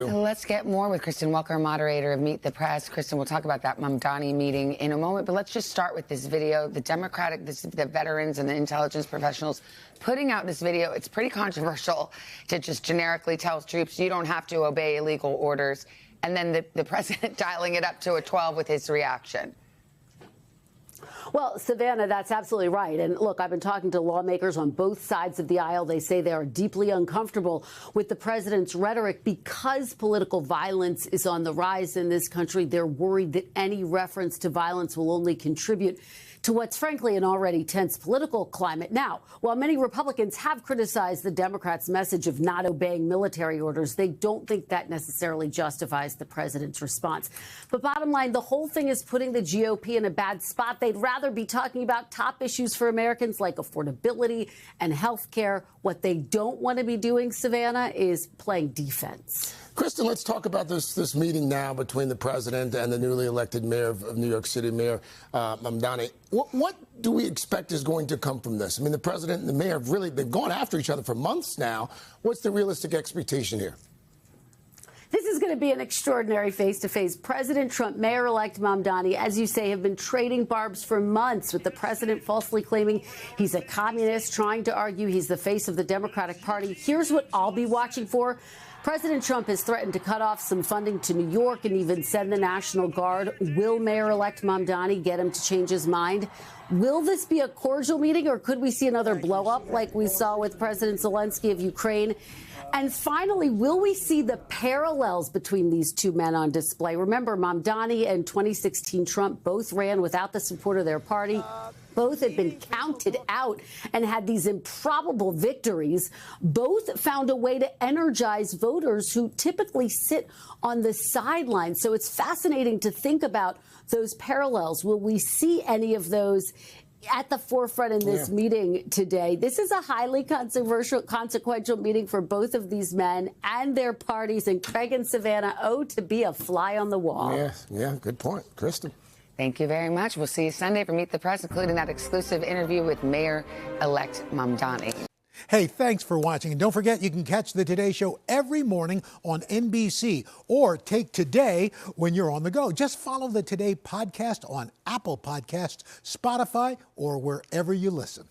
Let's get more with Kristen Welker, moderator of Meet the Press. Kristen, we'll talk about that Mamdani meeting in a moment, but let's just start with this video. The the veterans and the intelligence professionals putting out this video. It's pretty controversial to just generically tell troops you don't have to obey illegal orders, and then the president dialing it up to a 12 with his reaction. Well, Savannah, that's absolutely right. And look, I've been talking to lawmakers on both sides of the aisle. They say they are deeply uncomfortable with the president's rhetoric because political violence is on the rise in this country. They're worried that any reference to violence will only contribute to what's frankly an already tense political climate. Now, while many Republicans have criticized the Democrats' message of not obeying military orders, they don't think that necessarily justifies the president's response. But bottom line, the whole thing is putting the GOP in a bad spot. They'd rather be talking about top issues for Americans like affordability and health care. What they don't want to be doing, Savannah, is playing defense. Kristen, let's talk about this meeting now between the president and the newly elected mayor of New York City, Mayor Mamdani. What do we expect is going to come from this? I mean, the president and the mayor have they've gone after each other for months now. What's the realistic expectation here? This is going to be an extraordinary face-to-face. President Trump, Mayor-elect Mamdani, as you say, have been trading barbs for months, with the president falsely claiming he's a communist, trying to argue he's the face of the Democratic Party. Here's what I'll be watching for. President Trump has threatened to cut off some funding to New York and even send the National Guard. Will Mayor-elect Mamdani get him to change his mind? Will this be a cordial meeting, or could we see another blow-up like we saw with President Zelensky of Ukraine? And finally, will we see the parallels between these two men on display? Remember, Mamdani and 2016 Trump both ran without the support of their party. Both had been counted out and had these improbable victories. Both found a way to energize voters who typically sit on the sidelines. So it's fascinating to think about those parallels. Will we see any of those at the forefront in this meeting today? This is a highly consequential meeting for both of these men and their parties. And Craig and Savannah owe to be a fly on the wall. Yeah, good point. Kristen. Thank you very much. We'll see you Sunday for Meet the Press, including that exclusive interview with Mayor-elect Mamdani. Hey, thanks for watching. And don't forget, you can catch the Today Show every morning on NBC, or take Today when you're on the go. Just follow the Today podcast on Apple Podcasts, Spotify, or wherever you listen.